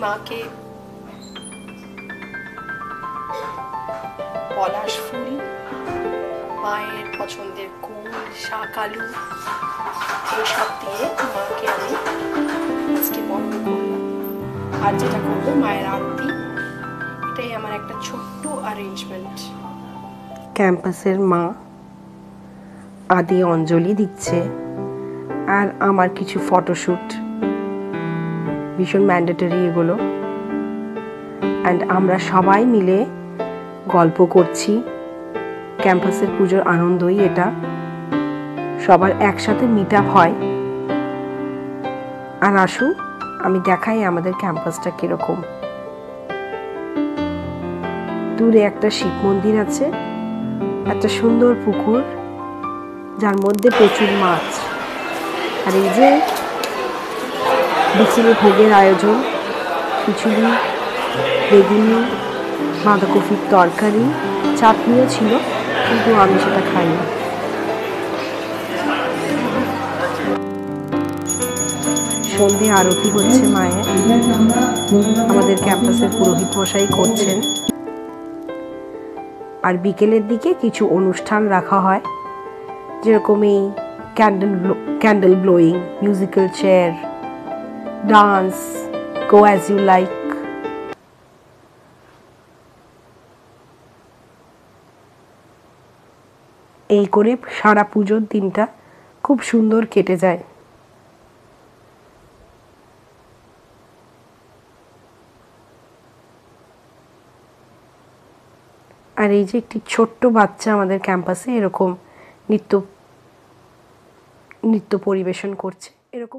মাকে পলাশ ফুল, মায়ের পছন্দের কুল, শাক, আলু এইসব দিয়ে মাকে আমি আজকে বরণ করলাম। আর যেটা করবো মায়ের আরতি, এটাই আমার একটা ছোট্ট অ্যারেঞ্জমেন্ট। ক্যাম্পাসের মা আদি অঞ্জলি দিচ্ছে, আর আমার কিছু ফটোশ্যুট, ভীষণ ম্যান্ডেটরি এগুলো। অ্যান্ড আমরা সবাই মিলে গল্প করছি। ক্যাম্পাসের পুজোর আনন্দই এটা, সবার একসাথে মিট আপ হয়। আর আসুন আমি দেখাই আমাদের ক্যাম্পাসটা কিরকম। দূরে একটা শিব মন্দির আছে, একটা সুন্দর পুকুর যার মধ্যে প্রচুর মাছ। আর এই যে বিকেলে ভোগের আয়োজন, খিচুড়ি, বেগুনি, বাঁধাকপির তরকারি, চাটনিও ছিল, কিন্তু আমি সেটা খাইনি। সন্ধে আরতি হচ্ছে মায়ের, আমাদের ক্যাম্পাসের পুরোহিত মশাই করছেন। আর বিকেলের দিকে কিছু অনুষ্ঠান রাখা হয়, যেরকম এই candle blowing, musical chair, dance, go as you like. এই করে সারা পুজোর দিনটা খুব সুন্দর কেটে যায়। আর এই যে একটি ছোট্ট বাচ্চা আমাদের ক্যাম্পাসে এরকম নৃত্য পরিবেশন করছে, এরকম